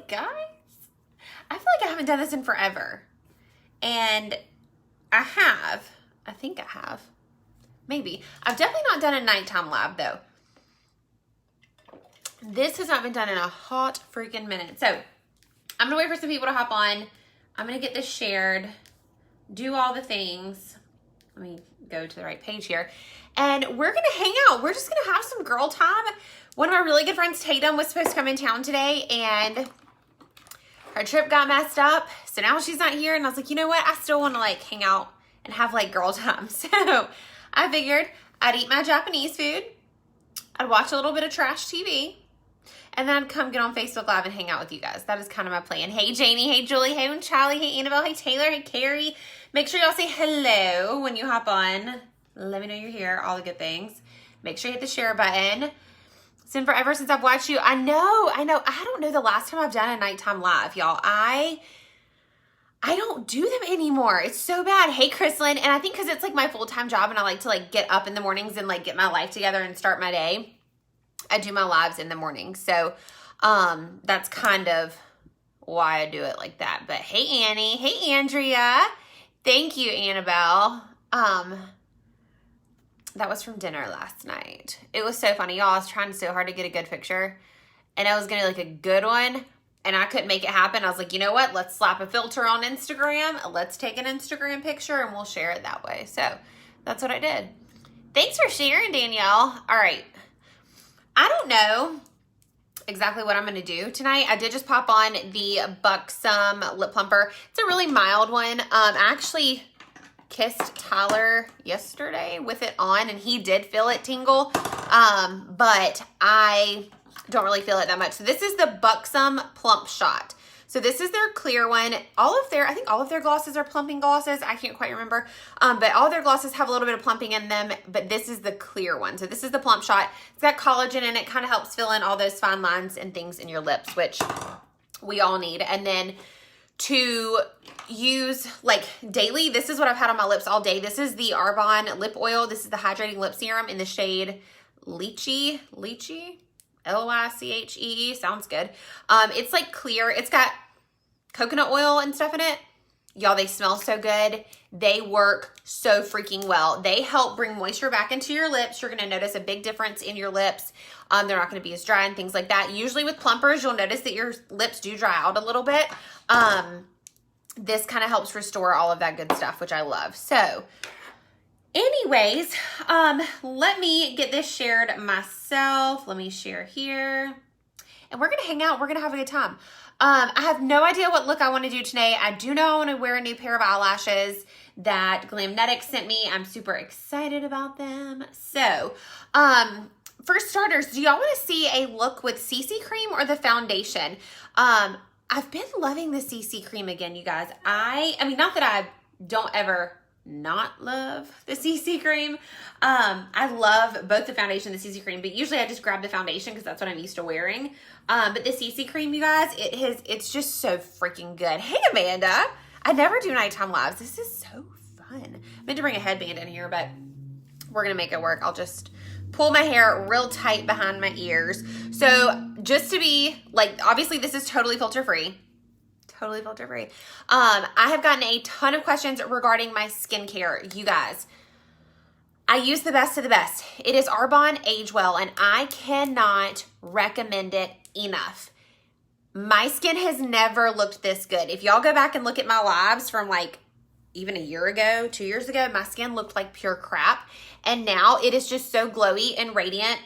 guys. I feel like I haven't done this in forever. And I think I have. Maybe. I've definitely not done a nighttime lab though. This has not been done in a hot freaking minute. So I'm gonna wait for some people to hop on. I'm gonna get this shared, do all the things. Let me go to the right page here. And we're gonna hang out. We're just gonna have some girl time. One of my really good friends, Tatum, was supposed to come in town today and her trip got messed up. So now she's not here. And I was like, you know what? I still wanna like hang out and have like girl time. So I figured I'd eat my Japanese food. I'd watch a little bit of trash TV. And then I'd come get on Facebook Live and hang out with you guys. That is kind of my plan. Hey, Janie. Hey, Julie. Hey, Charlie. Hey, Annabelle. Hey, Taylor. Hey, Carrie. Make sure y'all say hello when you hop on. Let me know you're here. All the good things. Make sure you hit the share button. It's been forever since I've watched you. I know. I don't know the last time I've done a nighttime live, y'all. I don't do them anymore. It's so bad. Hey, Chrislyn. And I think because it's like my full-time job and I like to like get up in the mornings and like get my life together and start my day. I do my lives in the morning. So that's kind of why I do it like that. But hey, Annie. Hey, Andrea. Thank you, Annabelle. That was from dinner last night. It was so funny, y'all. I was trying so hard to get a good picture. And I was going to like a good one. And I couldn't make it happen. I was like, you know what? Let's slap a filter on Instagram. Let's take an Instagram picture and we'll share it that way. So that's what I did. Thanks for sharing, Danielle. All right. I don't know exactly what I'm going to do tonight. I did just pop on the Buxom Lip Plumper. It's a really mild one. I actually kissed Tyler yesterday with it on and he did feel it tingle. But I don't really feel it that much. So this is the Buxom Plump Shot. So this is their clear one. I think all of their glosses are plumping glosses. I can't quite remember. But all their glosses have a little bit of plumping in them, but this is the clear one. So this is the Plump Shot. It's got collagen in it. Kind of helps fill in all those fine lines and things in your lips, which we all need. And then to use like daily, this is what I've had on my lips all day. This is the Arbonne lip oil. This is the hydrating lip serum in the shade Lychee. Lychee, sounds good. It's like clear. It's got coconut oil and stuff in it. Y'all, they smell so good. They work so freaking well. They help bring moisture back into your lips. You're going to notice a big difference in your lips. They're not going to be as dry and things like that. Usually with plumpers, you'll notice that your lips do dry out a little bit. This kind of helps restore all of that good stuff, which I love. So anyways, let me get this shared myself. Let me share here. And we're going to hang out. We're going to have a good time. I have no idea what look I want to do today. I do know I want to wear a new pair of eyelashes that Glamnetics sent me. I'm super excited about them. So, for starters, do y'all want to see a look with CC cream or the foundation? I've been loving the CC cream again, you guys. I mean, not that I don't ever not love the CC cream. I love both the foundation and the CC cream, but usually I just grab the foundation because that's what I'm used to wearing. But the CC cream, you guys, it's just so freaking good. Hey, Amanda. I never do nighttime lives. This is so fun. I meant to bring a headband in here, but we're going to make it work. I'll just pull my hair real tight behind my ears. So just to be like, obviously this is totally filter free. Totally filter free. I have gotten a ton of questions regarding my skincare. You guys, I use the best of the best. It is Arbonne Age Well, and I cannot recommend it enough. My skin has never looked this good. If y'all go back and look at my lives from like even a year ago, 2 years ago, my skin looked like pure crap. And now it is just so glowy and radiant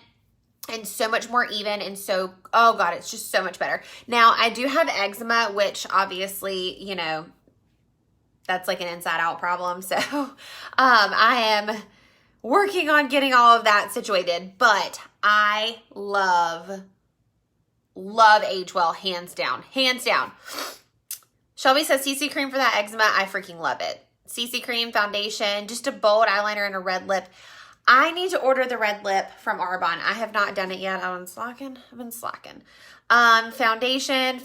and so much more even and so, oh God, it's just so much better. Now, I do have eczema, which obviously, that's like an inside out problem. So I am working on getting all of that situated, but I love Age Well, hands down. Shelby says CC cream for that eczema. I freaking love it. CC cream, foundation, just a bold eyeliner and a red lip. I need to order the red lip from Arbonne. I have not done it yet. I've been slacking. Foundation.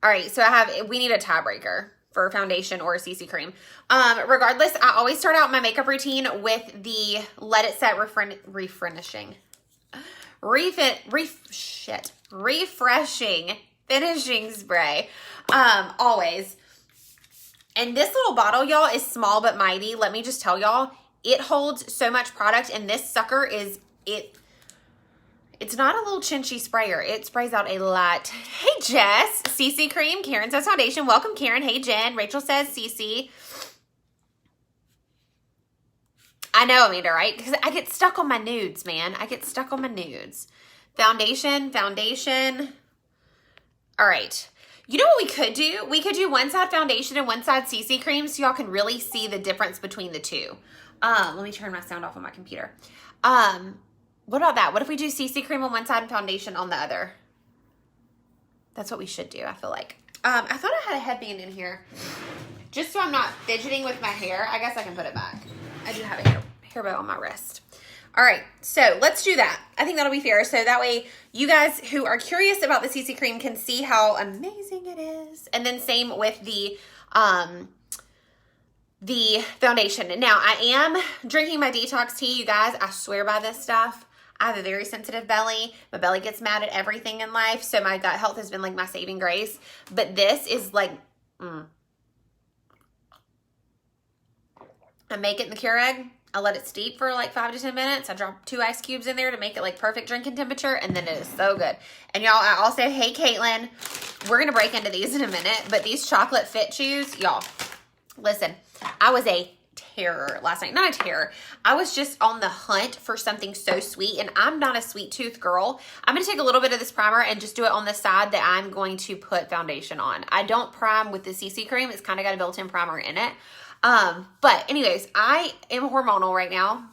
All right, so we need a tiebreaker for foundation or CC cream. Regardless, I always start out my makeup routine with the Let It Set refreshing finishing spray. Always. And this little bottle, y'all, is small but mighty. Let me just tell y'all, it holds so much product, and this sucker is, it's not a little chinchy sprayer. It sprays out a lot. Hey, Jess. CC cream. Karen says foundation. Welcome, Karen. Hey, Jen. Rachel says CC. I know, Amanda, right? Because I get stuck on my nudes, man. I get stuck on my nudes. Foundation. All right. You know what we could do? We could do one side foundation and one side CC cream so y'all can really see the difference between the two. Let me turn my sound off on my computer. What about that? What if we do CC cream on one side and foundation on the other? That's what we should do, I feel like. I thought I had a headband in here. Just so I'm not fidgeting with my hair. I guess I can put it back. I do have a hair bow on my wrist. All right, so let's do that. I think that'll be fair. So that way you guys who are curious about the CC cream can see how amazing it is. And then same with the foundation. Now, I am drinking my detox tea, you guys. I swear by this stuff. I have a very sensitive belly. My belly gets mad at everything in life. So my gut health has been like my saving grace. But this is like, I make it in the Keurig. I let it steep for like 5 to 10 minutes. I drop 2 ice cubes in there to make it like perfect drinking temperature. And then it is so good. And y'all, I also, hey, Caitlin, we're going to break into these in a minute. But these chocolate fit chews, y'all, listen, I was a terror last night. Not a terror. I was just on the hunt for something so sweet. And I'm not a sweet tooth girl. I'm going to take a little bit of this primer and just do it on the side that I'm going to put foundation on. I don't prime with the CC cream. It's kind of got a built-in primer in it. But anyways, I am hormonal right now,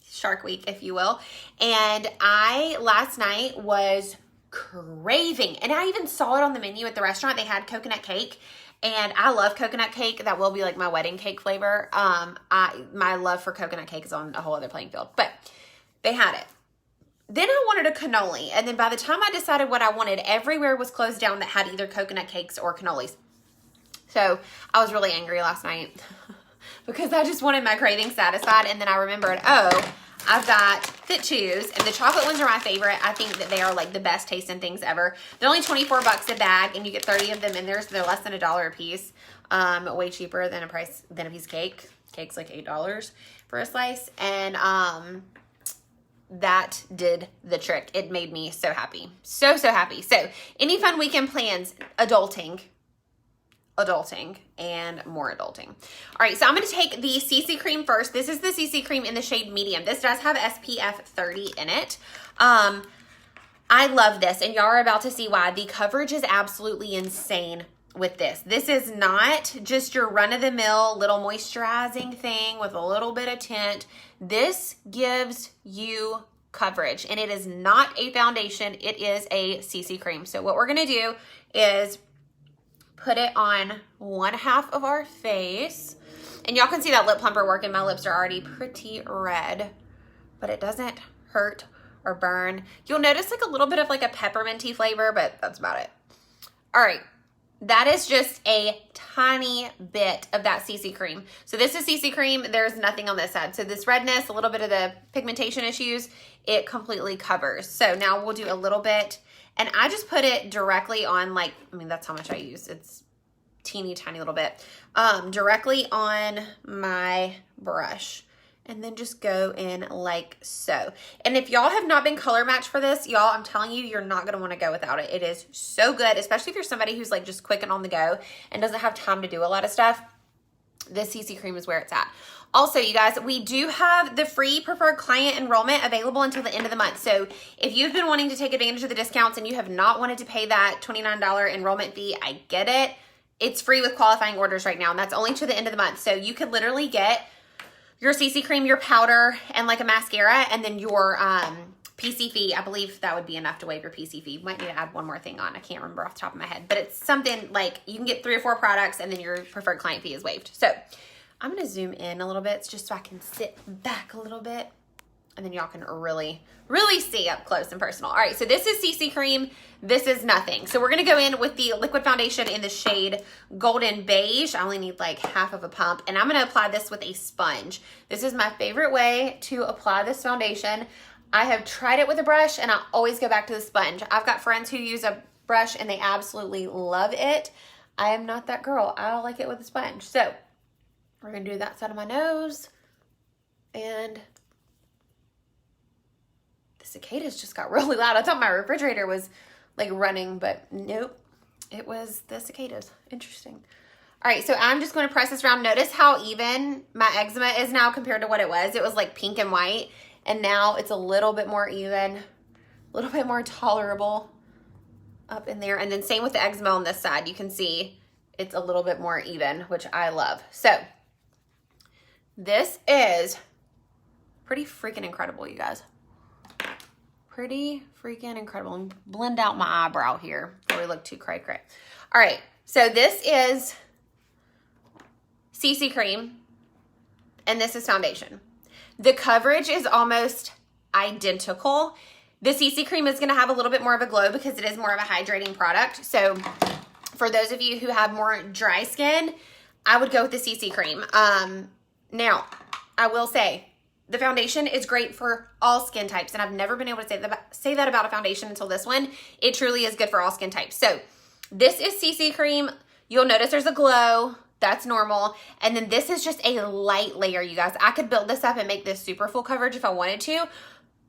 Shark Week, if you will. And I, last night was craving, and I even saw it on the menu at the restaurant. They had coconut cake, and I love coconut cake. That will be like my wedding cake flavor. My love for coconut cake is on a whole other playing field, but they had it. Then I wanted a cannoli. And then by the time I decided what I wanted, everywhere was closed down that had either coconut cakes or cannolis. So I was really angry last night because I just wanted my craving satisfied. And then I remembered, oh, I've got Fit Chews, and the chocolate ones are my favorite. I think that they are like the best tasting things ever. They're only 24 bucks a bag, and you get 30 of them in there, so they're less than $1 a piece. Way cheaper than a piece of cake. Cake's like $8 for a slice. And that did the trick. It made me so happy. So happy. So any fun weekend plans? Adulting, and more adulting. All right, so I'm going to take the CC cream first. This is the CC cream in the shade medium. This does have SPF 30 in it. I love this, and y'all are about to see why. The coverage is absolutely insane with this. This is not just your run-of-the-mill little moisturizing thing with a little bit of tint. This gives you coverage, and it is not a foundation. It is a CC cream. So what we're going to do is put it on one half of our face. And y'all can see that lip plumper working. My lips are already pretty red, but it doesn't hurt or burn. You'll notice like a little bit of like a pepperminty flavor, but that's about it. All right. That is just a tiny bit of that CC cream. So this is CC cream. There's nothing on this side. So this redness, a little bit of the pigmentation issues, it completely covers. So now we'll do a little bit. And I just put it directly on, like, I mean, that's how much I use. It's teeny tiny little bit. Directly on my brush. And then just go in like so. And if y'all have not been color matched for this, y'all, I'm telling you, you're not going to want to go without it. It is so good, especially if you're somebody who's like just quick and on the go and doesn't have time to do a lot of stuff. This CC cream is where it's at. Also, you guys, we do have the free preferred client enrollment available until the end of the month. So if you've been wanting to take advantage of the discounts and you have not wanted to pay that $29 enrollment fee, I get it. It's free with qualifying orders right now, and that's only to the end of the month. So you could literally get your CC cream, your powder, and like a mascara, and then your PC fee. I believe that would be enough to waive your PC fee. You might need to add one more thing on. I can't remember off the top of my head, but it's something like you can get 3 or 4 products, and then your preferred client fee is waived. So I'm going to zoom in a little bit just so I can sit back a little bit, and then y'all can really see up close and personal. All right, so this is CC cream. This is nothing. So we're going to go in with the liquid foundation in the shade Golden Beige. I only need like half of a pump, and I'm going to apply this with a sponge. This is my favorite way to apply this foundation. I have tried it with a brush and I always go back to the sponge. I've got friends who use a brush and they absolutely love it. I am not that girl. I like it with a sponge. So we're going to do that side of my nose. And the cicadas just got really loud. I thought my refrigerator was like running, but nope. It was the cicadas. Interesting. All right, so I'm just going to press this around. Notice how even my eczema is now compared to what it was. It was like pink and white, and now it's a little bit more even, a little bit more tolerable up in there. And then same with the eczema on this side. You can see it's a little bit more even, which I love. So this is pretty freaking incredible, you guys. Pretty freaking incredible. And blend out my eyebrow here before we look too cray-cray. All right, so this is CC cream, and this is foundation. The coverage is almost identical. The CC cream is gonna have a little bit more of a glow because it is more of a hydrating product. So for those of you who have more dry skin, I would go with the CC cream. Now, I will say, the foundation is great for all skin types, and I've never been able to say that about a foundation until this one. It truly is good for all skin types. So this is CC cream. You'll notice there's a glow. That's normal. And then this is just a light layer, you guys. I could build this up and make this super full coverage if I wanted to,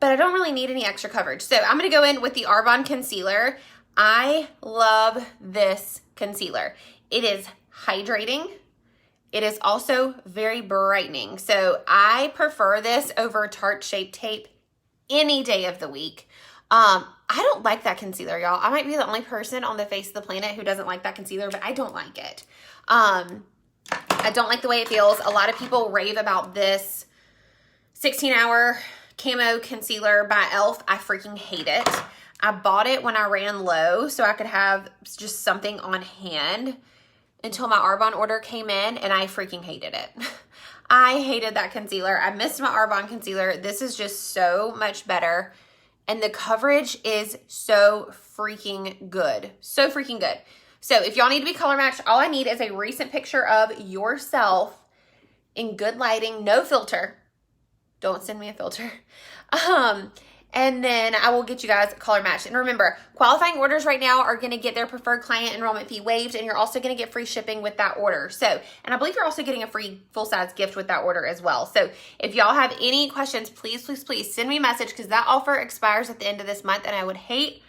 but I don't really need any extra coverage. So I'm going to go in with the Arbonne concealer. I love this concealer. It is hydrating. It is also very brightening. So I prefer this over Tarte Shape Tape any day of the week. I don't like that concealer, y'all. I might be the only person on the face of the planet who doesn't like that concealer, but I don't like it. I don't like the way it feels. A lot of people rave about this 16-hour camo concealer by e.l.f. I freaking hate it. I bought it when I ran low so I could have just something on hand until my Arbonne order came in, and I freaking hated it. I hated that concealer. I missed my Arbonne concealer. This is just so much better, and the coverage is so freaking good. So freaking good. So if y'all need to be color matched, all I need is a recent picture of yourself in good lighting, no filter. Don't send me a filter. And then I will get you guys color matched. And remember, qualifying orders right now are going to get their preferred client enrollment fee waived, and you're also going to get free shipping with that order. So, and I believe you're also getting a free full-size gift with that order as well. So if y'all have any questions, please, please, please send me a message, because that offer expires at the end of this month, and I would hate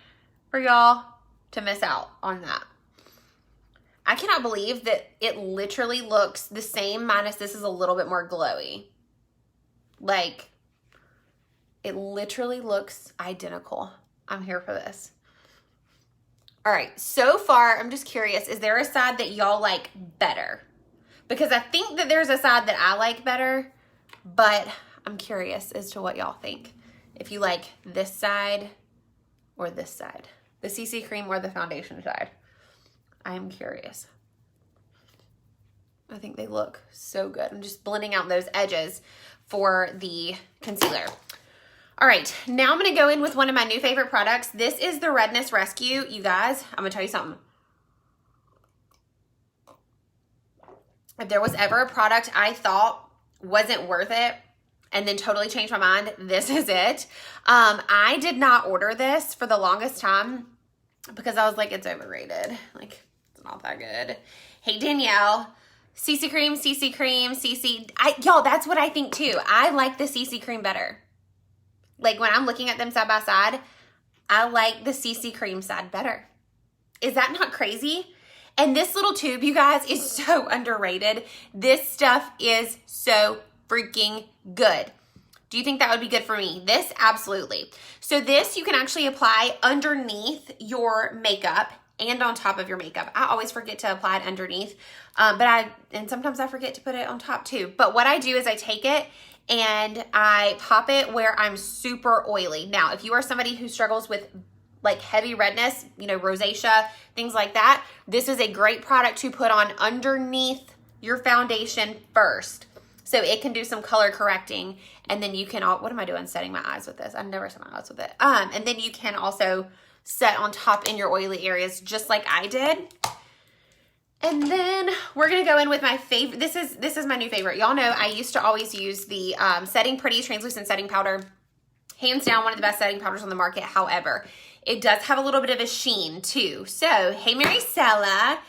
for y'all to miss out on that. I cannot believe that it literally looks the same, minus this is a little bit more glowy. Like, it literally looks identical. I'm here for this. All right, so far, I'm just curious, is there a side that y'all like better? Because I think that there's a side that I like better, but I'm curious as to what y'all think. If you like this side or this side, the CC cream or the foundation side. I am curious. I think they look so good. I'm just blending out those edges for the concealer. All right, now I'm going to go in with one of my new favorite products. This is the Redness Rescue. You guys, I'm going to tell you something. If there was ever a product I thought wasn't worth it and then totally changed my mind, this is it. I did not order this for the longest time because I was like, it's overrated. Like, it's not that good. Hey, Danielle. CC cream, CC cream, CC. Y'all, that's what I think too. I like the CC cream better. Like, when I'm looking at them side by side, I like the CC cream side better. Is that not crazy? And this little tube, you guys, is so underrated. This stuff is so freaking good. Do you think that would be good for me? This, absolutely. So this you can actually apply underneath your makeup and on top of your makeup. I always forget to apply it underneath, and sometimes I forget to put it on top too. But what I do is I take it and I pop it where I'm super oily. Now, if you are somebody who struggles with like heavy redness, you know, rosacea, things like that, this is a great product to put on underneath your foundation first. So it can do some color correcting, and then you can, what am I doing setting my eyes with this? I've never set my eyes with it. And then you can also set on top in your oily areas just like I did. And then we're gonna go in with my favorite. This is my new favorite. Y'all know I used to always use the Setting Pretty translucent setting powder Hands down, one of the best setting powders on the market. However, it does have a little bit of a sheen too. So, hey Maricela,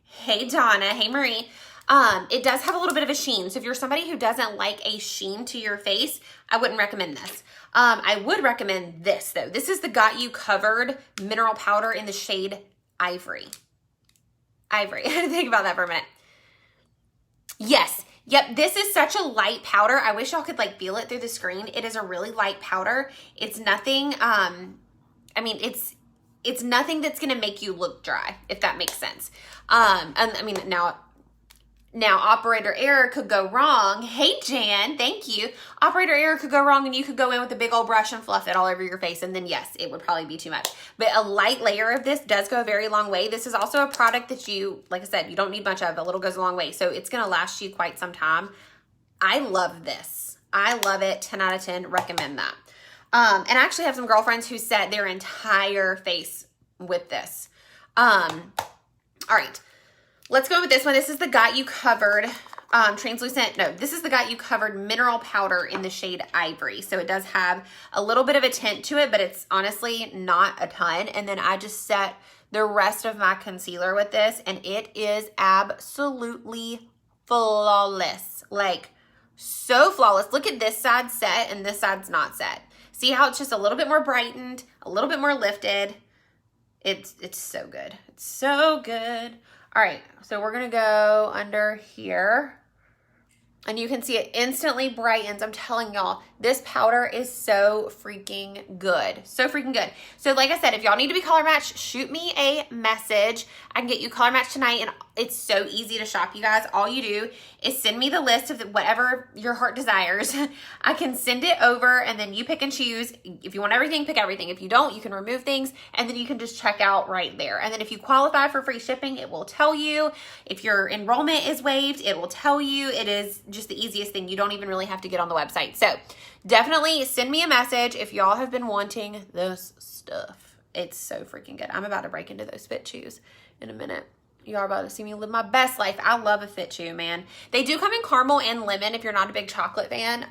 hey Donna, hey Marie. It does have a little bit of a sheen. So if you're somebody who doesn't like a sheen to your face, I wouldn't recommend this. I would recommend this though. This is the Got You Covered Mineral Powder in the shade Ivory. Ivory. I had to think about that for a minute. Yes. Yep, this is such a light powder. I wish y'all could like feel it through the screen. It is a really light powder. It's nothing, I mean, it's nothing that's gonna make you look dry, if that makes sense. And I mean, now operator error could go wrong. Hey Jan, thank you. Operator error could go wrong and you could go in with a big old brush and fluff it all over your face, and then yes, it would probably be too much. But a light layer of this does go a very long way. This is also a product that you, like I said, you don't need much of. A little goes a long way. So it's gonna last you quite some time. I love this. I love it. 10 out of 10, recommend that. And I actually have some girlfriends who set their entire face with this. All right. Let's go with this one. This is the Got You Covered translucent. No, this is the Got You Covered mineral powder in the shade Ivory. So it does have a little bit of a tint to it, but it's honestly not a ton. And then I just set the rest of my concealer with this, and it is absolutely flawless. Like, so flawless. Look at this side set and this side's not set. See how it's just a little bit more brightened, a little bit more lifted. It's so good. It's so good. All right, so we're gonna go under here, and you can see it instantly brightens. I'm telling y'all, this powder is so freaking good. So freaking good. So like I said, if y'all need to be color matched, shoot me a message. I can get you color matched tonight, and it's so easy to shop, you guys. All you do is send me the list of whatever your heart desires. I can send it over, and then you pick and choose. If you want everything, pick everything. If you don't, you can remove things, and then you can just check out right there. And then if you qualify for free shipping, it will tell you. If your enrollment is waived, it will tell you. It is just the easiest thing. You don't even really have to get on the website. So definitely send me a message if y'all have been wanting this stuff. It's so freaking good. I'm about to break into those fit shoes in a minute. You are about to see me live my best life. I love a fit shoe, man. They do come in caramel and lemon if you're not a big chocolate fan.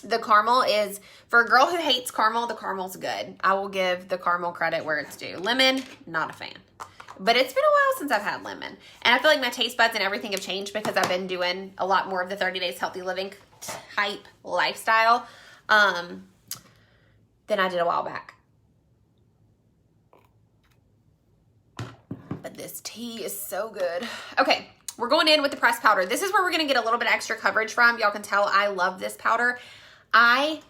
The caramel is, for a girl who hates caramel, the caramel's good. I will give the caramel credit where it's due. Lemon, not a fan. But it's been a while since I've had lemon. And I feel like my taste buds and everything have changed because I've been doing a lot more of the 30 Days Healthy Living type lifestyle than I did a while back. But this tea is so good. Okay, we're going in with the pressed powder. This is where we're gonna get a little bit extra coverage from. Y'all can tell I love this powder.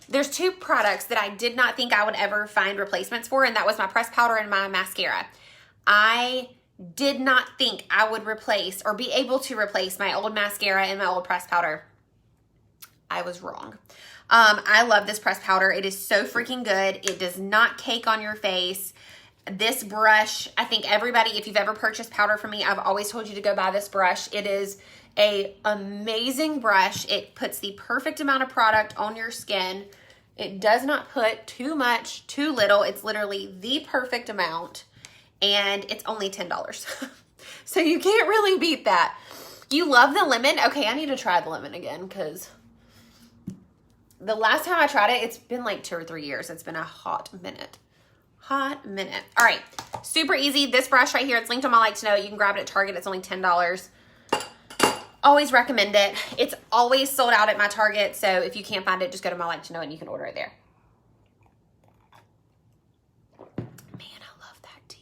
There's two products that I did not think I would ever find replacements for, and that was my pressed powder and my mascara. I did not think I would replace or be able to replace my old mascara and my old pressed powder. I was wrong. I love this pressed powder. It is so freaking good. It does not cake on your face. This brush, I think everybody, if you've ever purchased powder from me, I've always told you to go buy this brush. It is an amazing brush. It puts the perfect amount of product on your skin. It does not put too much, too little. It's literally the perfect amount, and it's only $10. So you can't really beat that. You love the lemon? Okay, I need to try the lemon again because the last time I tried it, it's been like 2 or 3 years. It's been a hot minute. Hot minute. All right, super easy. This brush right here, it's linked on my Like to Know. You can grab it at Target. It's only $10. Always recommend it. It's always sold out at my Target, so if you can't find it, just go to my Like to Know and you can order it there. Man, I love that tea.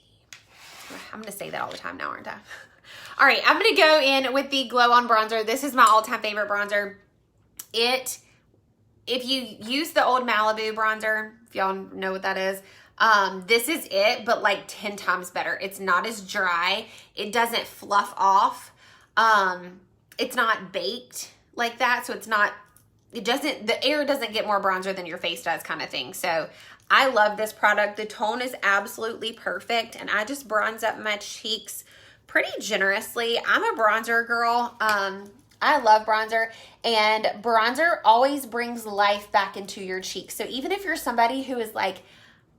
I'm going to say that all the time now, aren't I? All right, I'm going to go in with the Glow On Bronzer. This is my all-time favorite bronzer. If you use the old Malibu bronzer, if y'all know what that is, this is it, but like 10 times better. It's not as dry. It doesn't fluff off. It's not baked like that. So the air doesn't get more bronzer than your face does kind of thing. So I love this product. The tone is absolutely perfect. And I just bronze up my cheeks pretty generously. I'm a bronzer girl. I love bronzer, and bronzer always brings life back into your cheeks. So even if you're somebody who is like,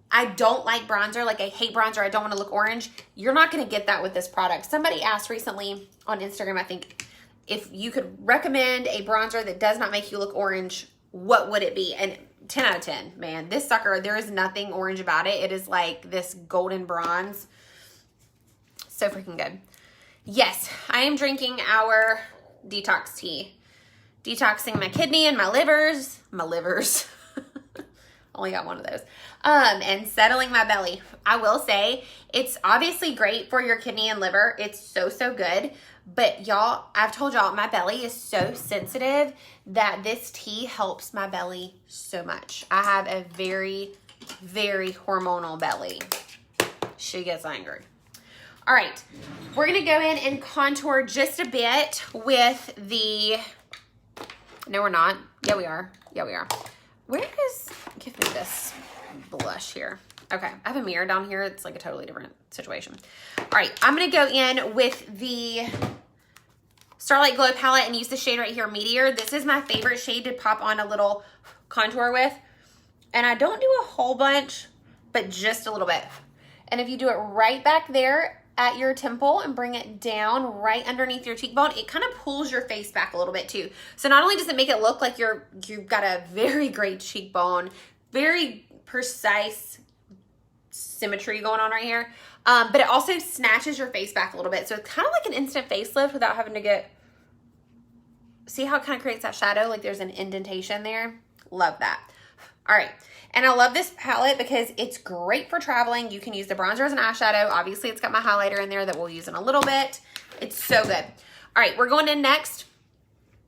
I don't like bronzer, like I hate bronzer, I don't want to look orange, you're not going to get that with this product. Somebody asked recently on Instagram, I think, if you could recommend a bronzer that does not make you look orange, what would it be? And 10 out of 10, man. This sucker, there is nothing orange about it. It is like this golden bronze. So freaking good. Yes, I am drinking our detox tea. Detoxing my kidney and my livers. Only got one of those. And settling my belly. I will say, it's obviously great for your kidney and liver. It's so, so good. But y'all, I've told y'all, my belly is so sensitive that this tea helps my belly so much. I have a very, very hormonal belly. She gets angry. All right, we're gonna go in and contour just a bit with the, no we're not. Yeah, we are. Yeah, we are. Where is, give me this blush here. Okay, I have a mirror down here. It's like a totally different situation. All right, I'm gonna go in with the Starlight Glow palette and use the shade right here, Meteor. This is my favorite shade to pop on a little contour with. And I don't do a whole bunch, but just a little bit. And if you do it right back there at your temple and bring it down right underneath your cheekbone, it kind of pulls your face back a little bit too. So not only does it make it look like you've got a very great cheekbone, very precise symmetry going on right here, but it also snatches your face back a little bit. So it's kind of like an instant facelift without having to get, see how it kind of creates that shadow? Like there's an indentation there. Love that. All right. And I love this palette because it's great for traveling. You can use the bronzer as an eyeshadow. Obviously, it's got my highlighter in there that we'll use in a little bit. It's so good. All right, we're going in next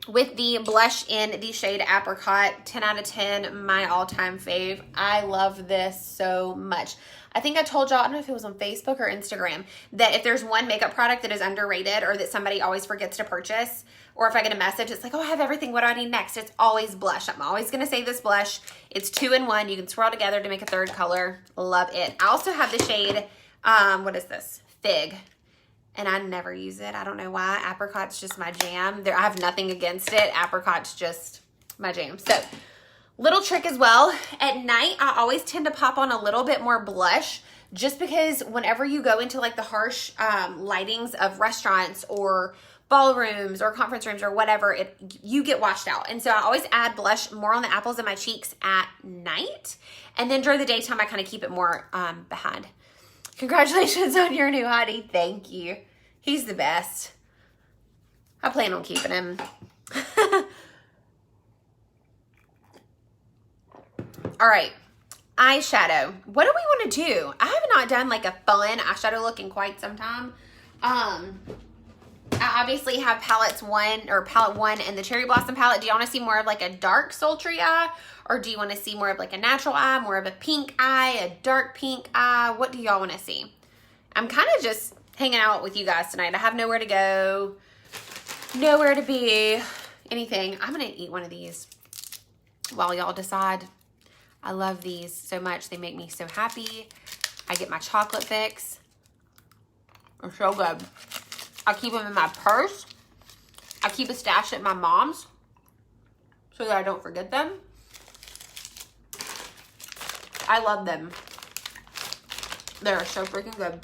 with the blush in the shade Apricot. 10 out of 10, my all-time fave. I love this so much. I think I told y'all, I don't know if it was on Facebook or Instagram, that if there's one makeup product that is underrated or that somebody always forgets to purchase, or if I get a message, it's like, oh, I have everything. What do I need next? It's always blush. I'm always going to say this blush. It's 2-in-1. You can swirl together to make a third color. Love it. I also have the shade, what is this? Fig. And I never use it. I don't know why. Apricot's just my jam. I have nothing against it. Apricot's just my jam. So, little trick as well. At night, I always tend to pop on a little bit more blush just because whenever you go into like the harsh lightings of restaurants or ballrooms or conference rooms or whatever, you get washed out. And so I always add blush more on the apples of my cheeks at night. And then during the daytime, I kind of keep it more behind. Congratulations on your new hottie. Thank you. He's the best. I plan on keeping him. All right, eyeshadow. What do we want to do? I have not done like a fun eyeshadow look in quite some time. I obviously have palette one and the Cherry Blossom palette. Do you want to see more of like a dark sultry eye? Or do you want to see more of like a natural eye, more of a pink eye, a dark pink eye? What do y'all want to see? I'm kind of just hanging out with you guys tonight. I have nowhere to go, nowhere to be, anything. I'm going to eat one of these while y'all decide. I love these so much. They make me so happy. I get my chocolate fix. They're so good. I keep them in my purse. I keep a stash at my mom's so that I don't forget them. I love them. They're so freaking good.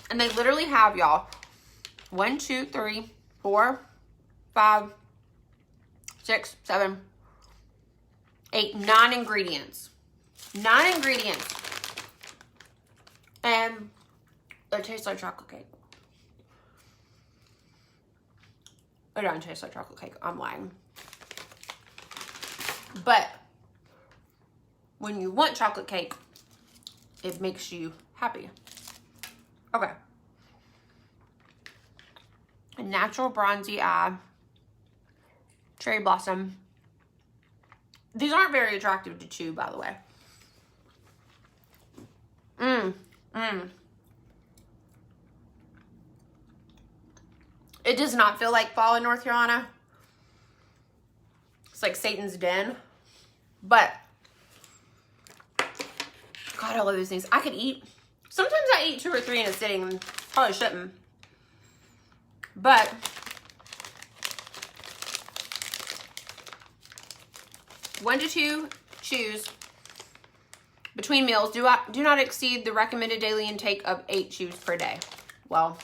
And they literally have, y'all, 1, 2, 3, 4, 5, 6, 7, 8, 9 ingredients. 9 ingredients. And it tastes like chocolate cake. It doesn't taste like chocolate cake. I'm lying. But when you want chocolate cake, it makes you happy. Okay. A natural bronzy eye. Cherry Blossom. These aren't very attractive to chew, by the way. It does not feel like fall in North Carolina. It's like Satan's den. But, God, I love these things. I could eat, sometimes I eat 2 or 3 in a sitting and probably shouldn't. But, one to 2 chews between meals. Do not exceed the recommended daily intake of 8 chews per day. Well,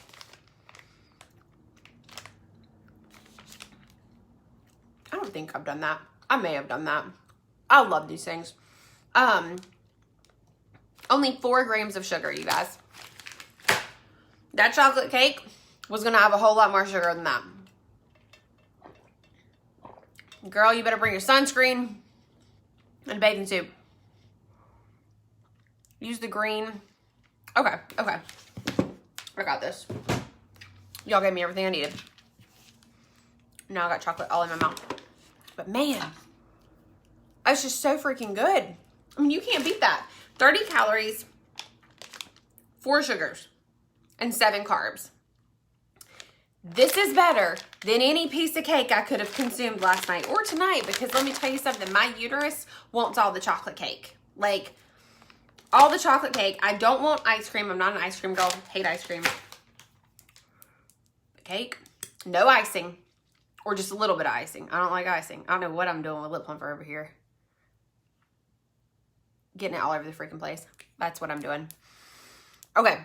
I don't think I've done that. I may have done that. I love these things. Only 4 grams of sugar, you guys. That chocolate cake was going to have a whole lot more sugar than that. Girl, you better bring your sunscreen and bathing suit. Use the green. Okay, okay. I got this. Y'all gave me everything I needed. Now I got chocolate all in my mouth. But man, it's just so freaking good. I mean, you can't beat that. 30 calories, 4 sugars, and 7 carbs. This is better than any piece of cake I could have consumed last night or tonight, because let me tell you something, my uterus wants all the chocolate cake. Like, all the chocolate cake. I don't want ice cream. I'm not an ice cream girl. Hate ice cream. Cake, no icing, or just a little bit of icing. I don't like icing. I don't know what I'm doing with lip plumper over here. Getting it all over the freaking place. That's what I'm doing. Okay.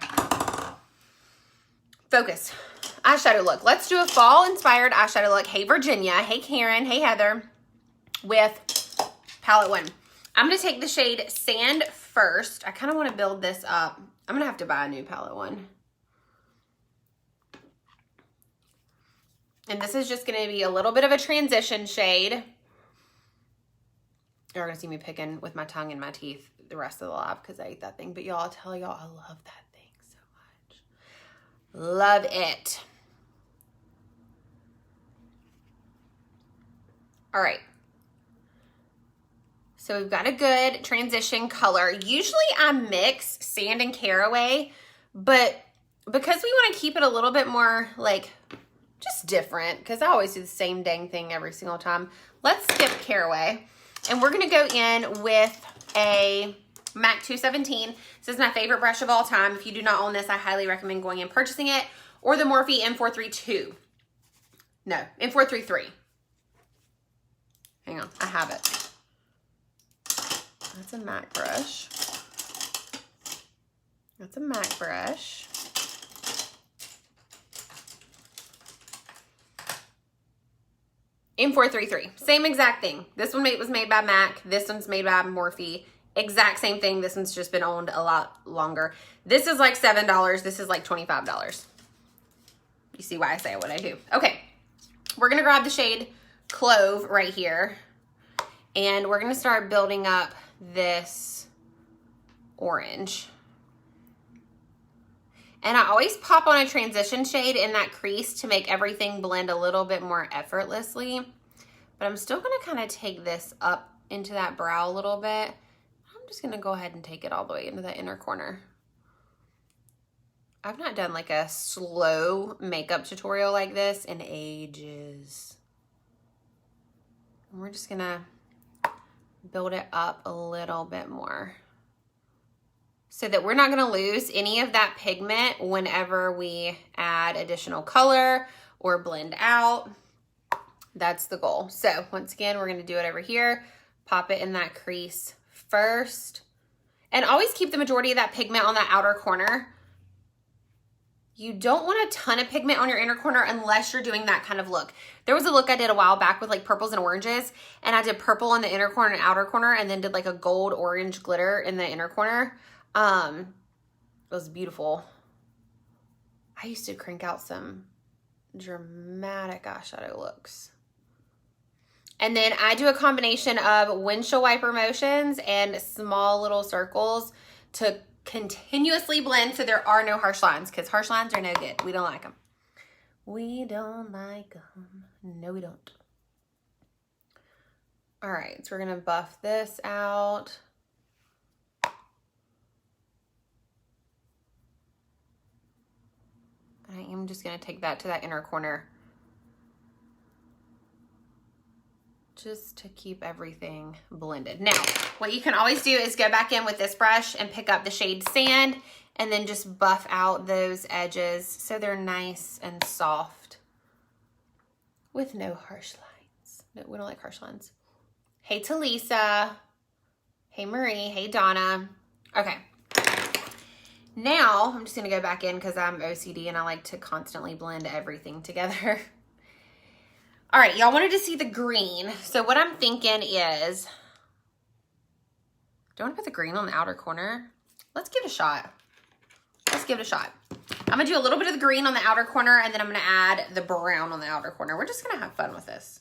Focus. Eyeshadow look. Let's do a fall inspired eyeshadow look. Hey Virginia, hey Karen, hey Heather, with palette 1. I'm going to take the shade Sand first. I kind of want to build this up. I'm going to have to buy a new palette 1. And this is just going to be a little bit of a transition shade. You're going to see me picking with my tongue and my teeth the rest of the lab because I ate that thing. But y'all, I'll tell y'all, I love that thing so much. Love it. All right. So we've got a good transition color. Usually I mix sand and caraway, but because we want to keep it a little bit more like just different, because I always do the same dang thing every single time, let's skip caraway. And we're going to go in with a MAC 217. This is my favorite brush of all time. If you do not own this, I highly recommend going and purchasing it. Or the Morphe M432. No, M433. Hang on, I have it. That's a MAC brush. That's a MAC brush. M433, same exact thing. This one was made by MAC. This one's made by Morphe. Exact same thing. This one's just been owned a lot longer. This is like $7. This is like $25. You see why I say what I do. Okay, we're gonna grab the shade Clove right here, and we're gonna start building up this orange. And I always pop on a transition shade in that crease to make everything blend a little bit more effortlessly. But I'm still gonna kind of take this up into that brow a little bit. I'm just gonna go ahead and take it all the way into that inner corner. I've not done like a slow makeup tutorial like this in ages. And we're just gonna build it up a little bit more, so that we're not gonna lose any of that pigment whenever we add additional color or blend out. That's the goal. So once again, we're gonna do it over here, pop it in that crease first, and always keep the majority of that pigment on that outer corner. You don't want a ton of pigment on your inner corner unless you're doing that kind of look. There was a look I did a while back with like purples and oranges, and I did purple in the inner corner and outer corner, and then did like a gold orange glitter in the inner corner. It was beautiful. I used to crank out some dramatic eyeshadow looks. And then I do a combination of windshield wiper motions and small little circles to continuously blend so there are no harsh lines, because harsh lines are no good. We don't like them. We don't like them. No, we don't. All right, so we're going to buff this out. I am just going to take that to that inner corner, just to keep everything blended. Now, what you can always do is go back in with this brush and pick up the shade Sand, and then just buff out those edges so they're nice and soft with no harsh lines. No, we don't like harsh lines. Hey Talisa. Hey Marie. Hey Donna. Okay. Now, I'm just going to go back in because I'm OCD and I like to constantly blend everything together. All right, y'all wanted to see the green. So what I'm thinking is Do I want to put the green on the outer corner? Let's give it a shot. Let's give it a shot. I'm going to do a little bit of the green on the outer corner, and then I'm going to add the brown on the outer corner. We're just going to have fun with this.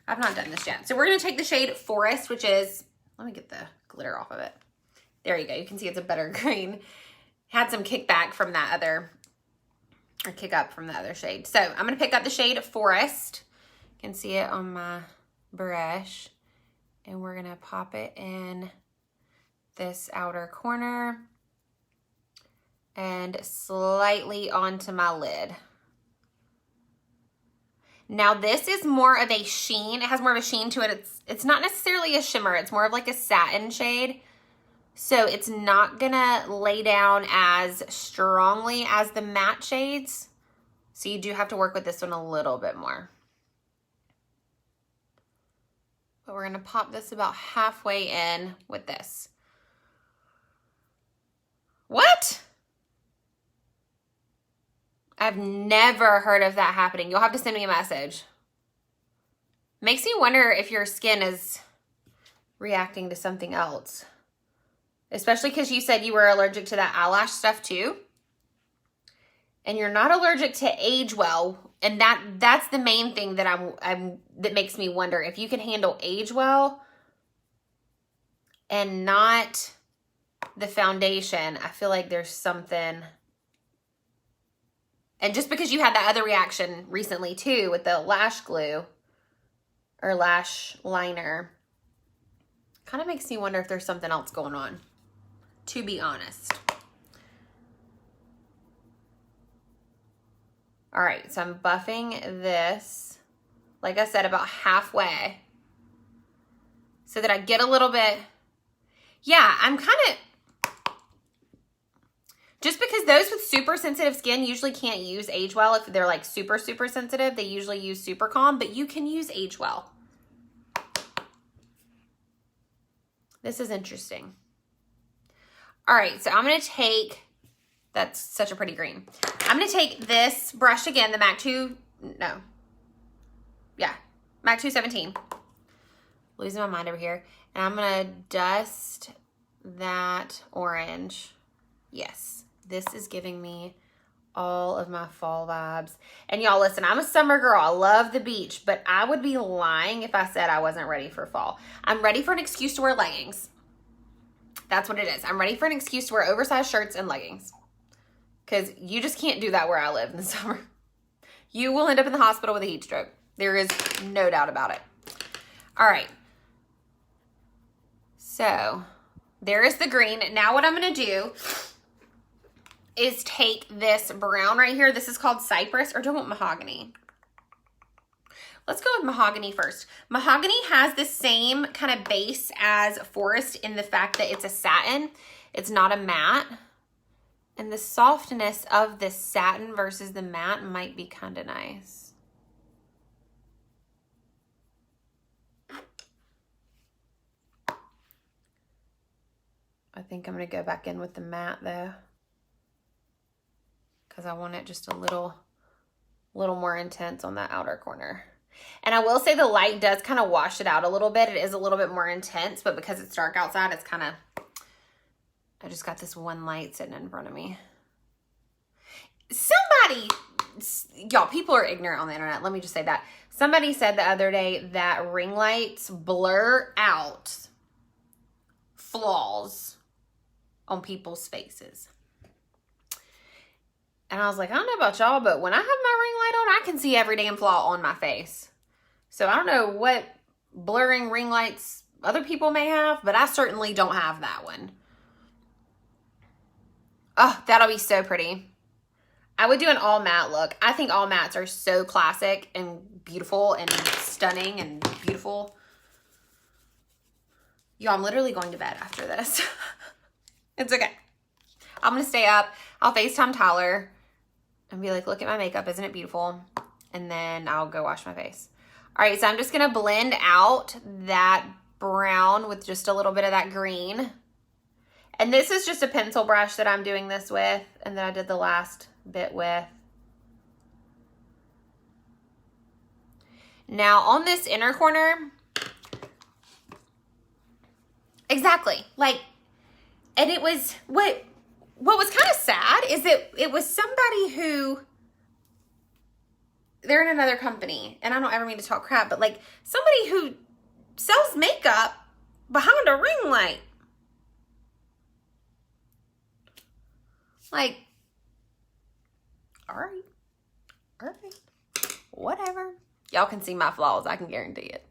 I've not done this yet. So we're going to take the shade Forest, which is, let me get the glitter off of it. There you go. You can see it's a better green. Had some kickback from that other, or kick up from the other shade. So I'm going to pick up the shade Forest. You can see it on my brush. And we're going to pop it in this outer corner and slightly onto my lid. Now this is more of a sheen. It has more of a sheen to it. It's not necessarily a shimmer. It's more of like a satin shade. So it's not gonna lay down as strongly as the matte shades. So you do have to work with this one a little bit more. But we're gonna pop this about halfway in with this. What? I've never heard of that happening. You'll have to send me a message. Makes me wonder if your skin is reacting to something else. Especially because you said you were allergic to that eyelash stuff too. And you're not allergic to age well. And that's the main thing that that makes me wonder if you can handle age well and not the foundation. I feel like there's something. And just because you had that other reaction recently too with the lash glue or lash liner, kind of makes me wonder if there's something else going on, to be honest. All right, so I'm buffing this, like I said, about halfway so that I get a little bit, yeah, I'm kind of, just because those with super sensitive skin usually can't use Age Well. If they're like super, super sensitive, they usually use Super Calm, but you can use Age Well. This is interesting. All right, so I'm gonna take, that's such a pretty green. I'm gonna take this brush again, the MAC 217. Losing my mind over here. And I'm gonna dust that orange. Yes. This is giving me all of my fall vibes. And y'all listen, I'm a summer girl. I love the beach, but I would be lying if I said I wasn't ready for fall. I'm ready for an excuse to wear leggings. That's what it is. I'm ready for an excuse to wear oversized shirts and leggings. Because you just can't do that where I live in the summer. You will end up in the hospital with a heat stroke. There is no doubt about it. All right. So there is the green. Now what I'm going to do is take this brown right here. This is called Cypress, or do I want Mahogany? Let's go with Mahogany first. Mahogany has the same kind of base as Forest in the fact that it's a satin. It's not a matte. And the softness of the satin versus the matte might be kind of nice. I think I'm going to go back in with the matte though, because I want it just a little more intense on that outer corner. And I will say the light does kind of wash it out a little bit. It is a little bit more intense, but because it's dark outside, it's kind of, I just got this one light sitting in front of me. Somebody, y'all, people are ignorant on the internet. Let me just say that. Somebody said the other day that ring lights blur out flaws on people's faces. And I was like, I don't know about y'all, but when I have my ring light on, I can see every damn flaw on my face. So I don't know what blurring ring lights other people may have, but I certainly don't have that one. Oh, that'll be so pretty. I would do an all matte look. I think all mattes are so classic and beautiful and stunning and beautiful. Yo, I'm literally going to bed after this. It's okay. I'm going to stay up. I'll FaceTime Tyler and be like, look at my makeup. Isn't it beautiful? And then I'll go wash my face. All right, so I'm just going to blend out that brown with just a little bit of that green. And this is just a pencil brush that I'm doing this with and that I did the last bit with. Now on this inner corner, Exactly. Like, and it was, what was kind of sad is that it was somebody who, they're in another company, and I don't ever mean to talk crap, but like somebody who sells makeup behind a ring light. Like, all right, whatever. Y'all can see my flaws, I can guarantee it.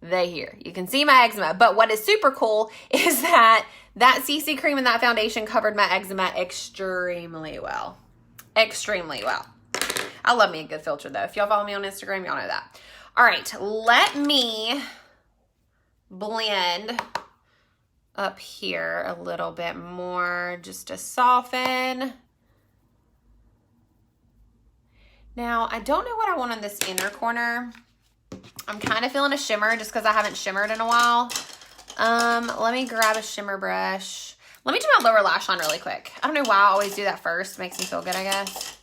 They here. You can see my eczema. But what is super cool is that CC cream and that foundation covered my eczema extremely well. Extremely well. I love me a good filter though. If y'all follow me on Instagram, y'all know that. All right, let me blend up here a little bit more just to soften. Now, I don't know what I want on this inner corner. I'm kind of feeling a shimmer just because I haven't shimmered in a while. Let me grab a shimmer brush. Let me do my lower lash line really quick. I don't know why I always do that first. Makes me feel good, I guess.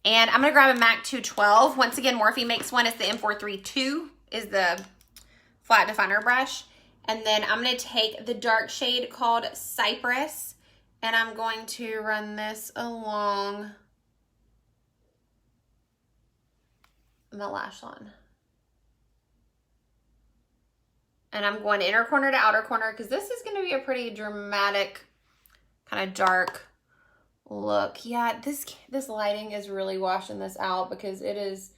And I'm going to grab a MAC 212. Once again, Morphe makes one. It's the M432 is the flat definer brush. And then I'm going to take the dark shade called Cypress. And I'm going to run this along my lash line. And I'm going inner corner to outer corner because this is going to be a pretty dramatic, kind of dark look. Yeah, this lighting is really washing this out because it is,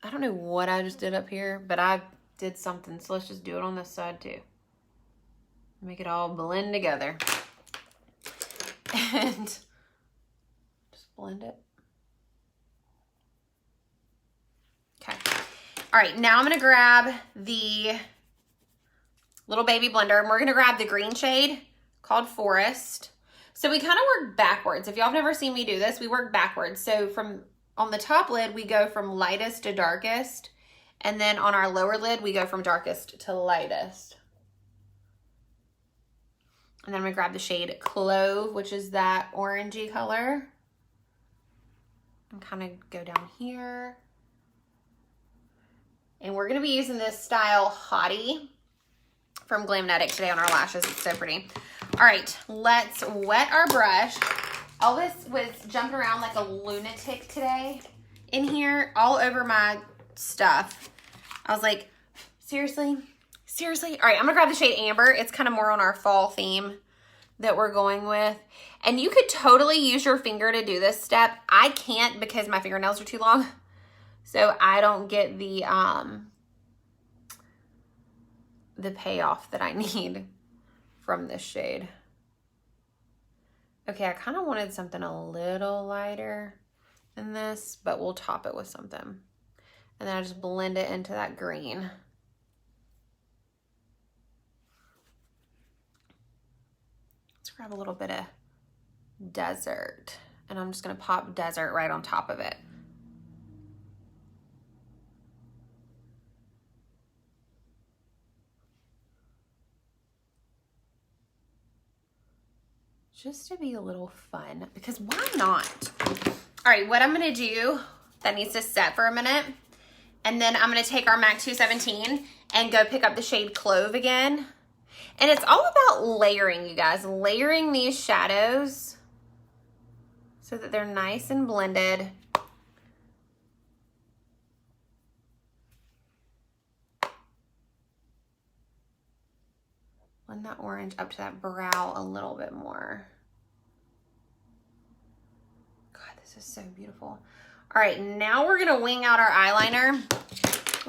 I don't know what I just did up here, but I did something. So let's just do it on this side too. Make it all blend together. And just blend it. Okay. All right, now I'm going to grab the little baby blender, and we're going to grab the green shade called Forest. So we kind of work backwards. If y'all have never seen me do this, we work backwards. So from on the top lid, we go from lightest to darkest, and then on our lower lid, we go from darkest to lightest. And then I'm going to grab the shade Clove, which is that orangey color, and kind of go down here. And we're going to be using this style Hottie from Glamnetic today on our lashes. It's so pretty. All right, let's wet our brush. Elvis was jumping around like a lunatic today in here, all over my stuff. I was like, seriously? Seriously? All right, I'm going to grab the shade Amber. It's kind of more on our fall theme that we're going with. And you could totally use your finger to do this step. I can't because my fingernails are too long. So I don't get the payoff that I need from this shade. Okay, I kind of wanted something a little lighter than this, but we'll top it with something. And then I just blend it into that green. Let's grab a little bit of Desert, and I'm just gonna pop Desert right on top of it. Just to be a little fun, because why not? All right, what I'm gonna do, that needs to set for a minute, and then I'm gonna take our MAC 217 and go pick up the shade Clove again. And it's all about layering, you guys, layering these shadows so that they're nice and blended. Blend that orange up to that brow a little bit more. God, this is so beautiful. All right, now we're gonna wing out our eyeliner.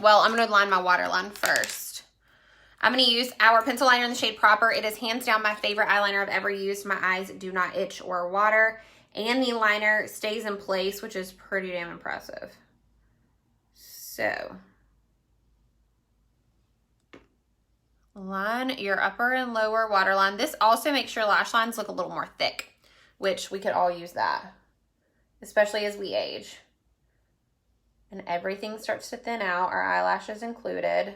Well, I'm gonna line my waterline first. I'm gonna use our pencil liner in the shade Proper. It is hands down my favorite eyeliner I've ever used. My eyes do not itch or water, and the liner stays in place, which is pretty damn impressive. So, line your upper and lower waterline. This also makes your lash lines look a little more thick, which we could all use that, especially as we age. And everything starts to thin out, our eyelashes included.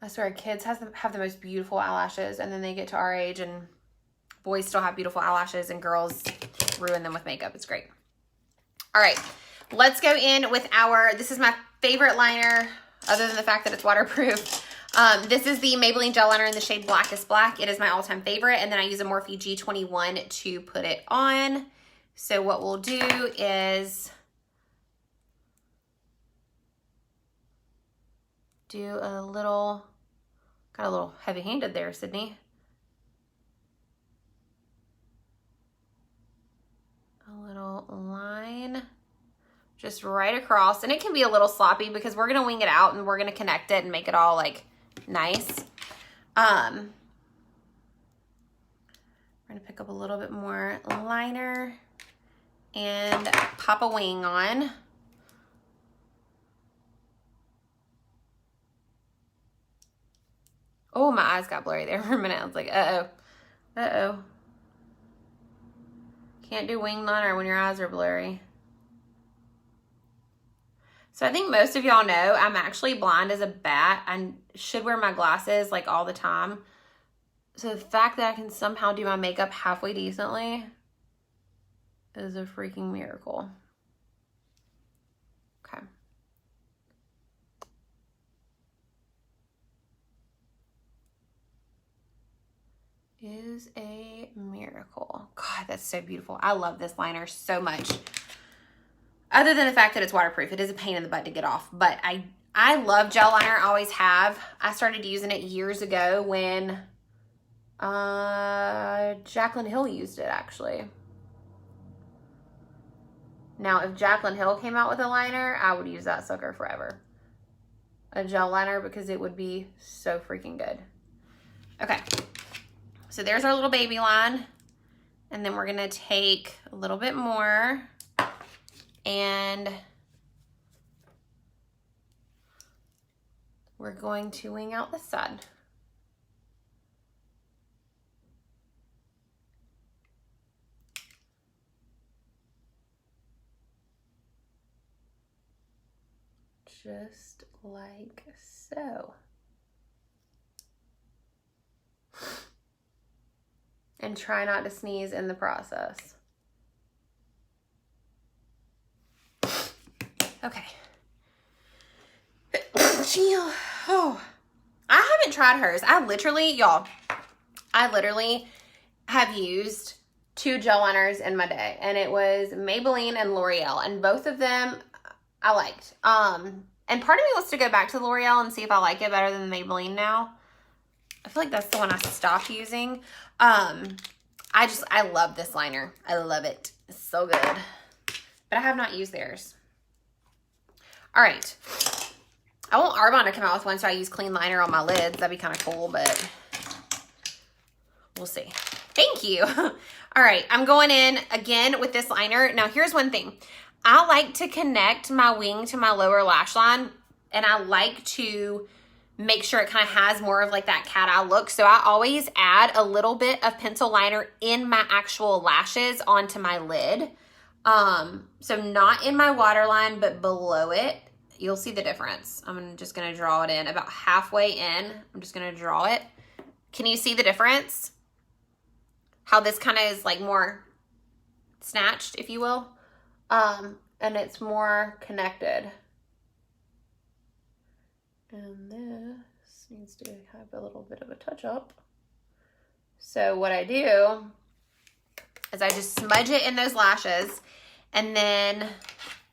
I swear, kids have the most beautiful eyelashes, and then they get to our age and boys still have beautiful eyelashes and girls ruin them with makeup. It's great. All right, let's go in with our, this is my favorite liner other than the fact that it's waterproof. This is the Maybelline gel liner in the shade Blackest Black. It is my all-time favorite. And then I use a Morphe G21 to put it on. So what we'll do is do a little, got a little heavy-handed there, Sydney. A little line just right across. And it can be a little sloppy because we're going to wing it out and we're going to connect it and make it all like nice. We're going to pick up a little bit more liner and pop a wing on. Oh, my eyes got blurry there for a minute. I was like, uh-oh. Uh-oh. Can't do wing liner when your eyes are blurry. So I think most of y'all know I'm actually blind as a bat. I should wear my glasses like all the time. So the fact that I can somehow do my makeup halfway decently is a freaking miracle. Okay. Is a miracle. God, that's so beautiful. I love this liner so much. Other than the fact that it's waterproof, it is a pain in the butt to get off. But I love gel liner. I always have. I started using it years ago when Jaclyn Hill used it, actually. Now, if Jaclyn Hill came out with a liner, I would use that sucker forever. A gel liner, because it would be so freaking good. Okay. So there's our little baby line. And then we're going to take a little bit more and we're going to wing out the side. Just like so. And try not to sneeze in the process. Okay. Oh, I haven't tried hers. Y'all, I literally have used 2 gel liners in my day. And it was Maybelline and L'Oreal. And both of them I liked. And part of me wants to go back to L'Oreal and see if I like it better than Maybelline now. I feel like that's the one I stopped using. I love this liner. I love it. It's so good. But I have not used theirs. All right. I want Arbonne to come out with one so I use clean liner on my lids. That'd be kind of cool, but we'll see. Thank you. All right. I'm going in again with this liner. Now, here's one thing. I like to connect my wing to my lower lash line, and I like to make sure it kind of has more of like that cat eye look. So I always add a little bit of pencil liner in my actual lashes onto my lid. So not in my waterline, but below it. You'll see the difference. I'm just going to draw it in about halfway in. I'm just going to draw it. Can you see the difference? How this kind of is like more snatched, if you will. And it's more connected. And this needs to have a little bit of a touch up. So what I do is I just smudge it in those lashes, and then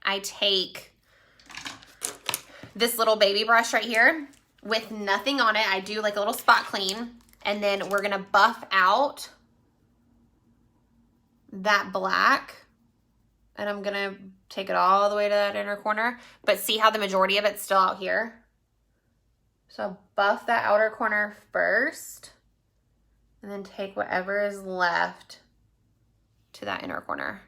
I take this little baby brush right here with nothing on it. I do like a little spot clean, and then we're gonna buff out that black, and I'm gonna take it all the way to that inner corner, but see how the majority of it's still out here? So I'll buff that outer corner first, and then take whatever is left to that inner corner.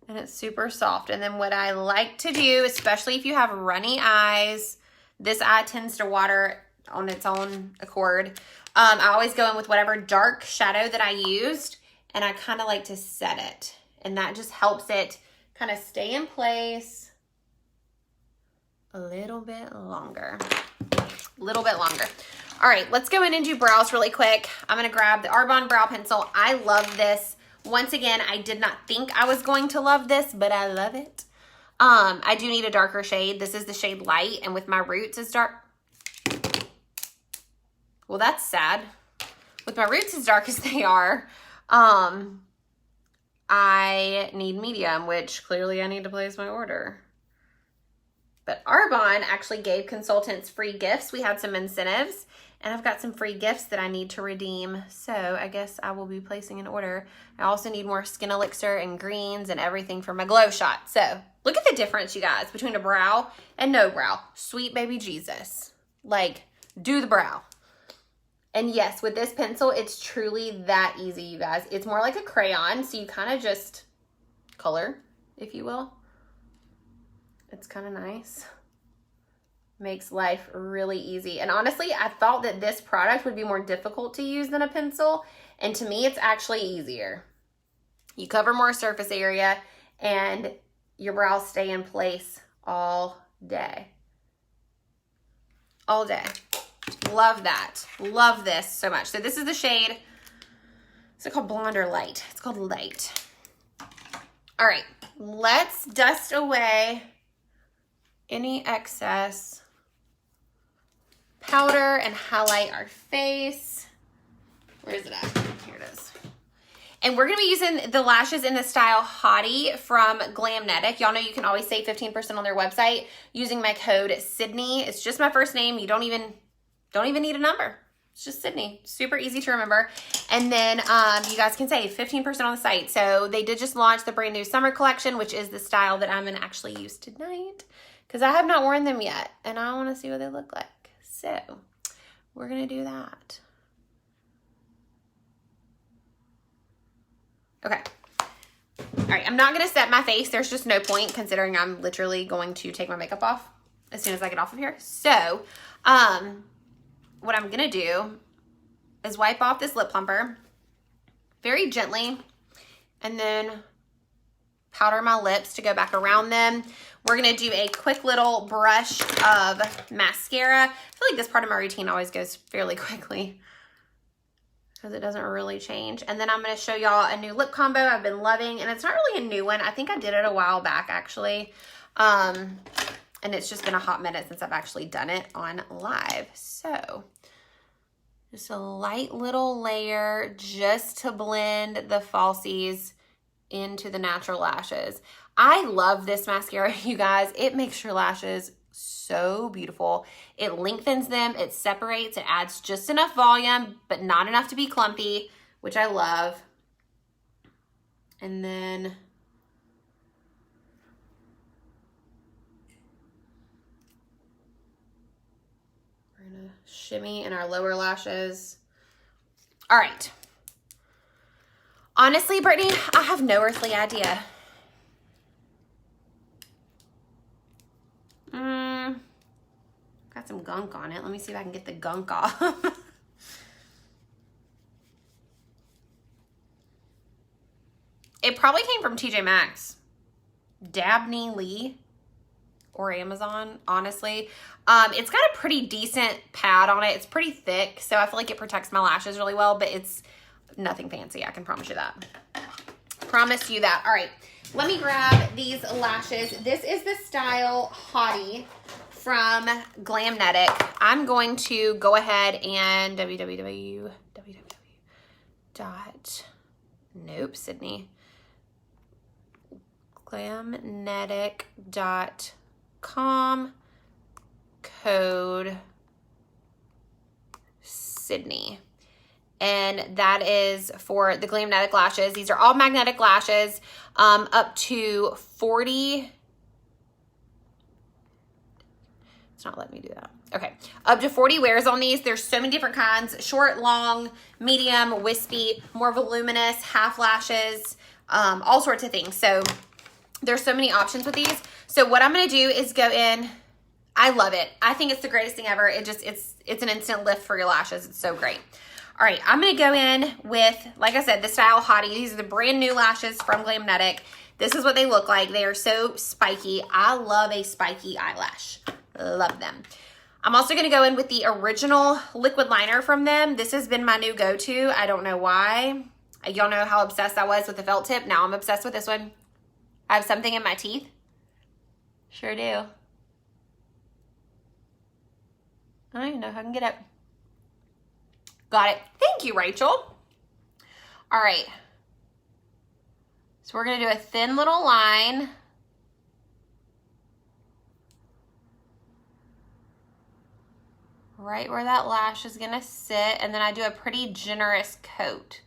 And it's super soft. And then what I like to do, especially if you have runny eyes, this eye tends to water on its own accord. I always go in with whatever dark shadow that I used, and I kind of like to set it. And that just helps it kind of stay in place a little bit longer. All right, let's go in and do brows really quick. I'm going to grab the Arbonne Brow Pencil. I love this. Once again, I did not think I was going to love this, but I love it. I do need a darker shade. This is the shade Light, and with my roots as dark. Well, that's sad. With my roots as dark as they are, I need medium, which clearly I need to place my order. But Arbonne actually gave consultants free gifts. We had some incentives, and I've got some free gifts that I need to redeem. So I guess I will be placing an order. I also need more Skin Elixir and greens and everything for my Glow Shot. So look at the difference, you guys, between a brow and no brow. Sweet baby Jesus. Like, do the brow. And yes, with this pencil, it's truly that easy, you guys. It's more like a crayon, so you kind of just color, if you will. It's kind of nice. Makes life really easy. And honestly, I thought that this product would be more difficult to use than a pencil. And to me, it's actually easier. You cover more surface area and your brows stay in place all day. All day. Love that. Love this so much. So this is the shade. Is it called Blonde or Light? It's called Light. All right. Let's dust away any excess powder and highlight our face. Where is it at? Here it is. And we're going to be using the lashes in the style Hottie from Glamnetic. Y'all know you can always save 15% on their website using my code Sydney. It's just my first name. You don't even need a number. It's just Sydney. Super easy to remember. And then you guys can save 15% on the site. So they did just launch the brand new summer collection, which is the style that I'm going to actually use tonight because I have not worn them yet and I want to see what they look like. So we're going to do that. Okay. All right. I'm not going to set my face. There's just no point considering I'm literally going to take my makeup off as soon as I get off of here. So, what I'm going to do is wipe off this lip plumper very gently and then powder my lips to go back around them. We're going to do a quick little brush of mascara. I feel like this part of my routine always goes fairly quickly because it doesn't really change. And then I'm going to show y'all a new lip combo I've been loving. And it's not really a new one. I think I did it a while back actually. And it's just been a hot minute since I've actually done it on live. So just a light little layer just to blend the falsies into the natural lashes. I love this mascara, you guys. It makes your lashes so beautiful. It lengthens them, it separates, it adds just enough volume, but not enough to be clumpy, which I love. And then we're gonna shimmy in our lower lashes. All right. Honestly, Brittany, I have no earthly idea. Got some gunk on it. Let me see if I can get the gunk off. It probably came from TJ Maxx, Dabney Lee, or Amazon, honestly. It's got a pretty decent pad on it. It's pretty thick, so I feel like it protects my lashes really well, but it's nothing fancy. I can promise you that. Promise you that. All right, let me grab these lashes. This is the style Hottie from Glamnetic. I'm going to go ahead and glamnetic.com code Sydney. And that is for the Glamnetic lashes. These are all magnetic lashes, up to 40. It's not letting me do that. Okay, up to 40 wears on these. There's so many different kinds: short, long, medium, wispy, more voluminous, half lashes, all sorts of things. So there's so many options with these. So what I'm gonna do is go in. I love it. I think it's the greatest thing ever. It's an instant lift for your lashes. It's so great. All right, I'm gonna go in with, like I said, the style Hottie. These are the brand new lashes from Glamnetic. This is what they look like. They are so spiky. I love a spiky eyelash. Love them. I'm also gonna go in with the original liquid liner from them. This has been my new go-to. I don't know why. Y'all know how obsessed I was with the felt tip. Now I'm obsessed with this one. I have something in my teeth Sure do. I don't even know if I can get it. Got it. Thank you, Rachel. All right. So we're going to do a thin little line. Right where that lash is going to sit. And then I do a pretty generous coat.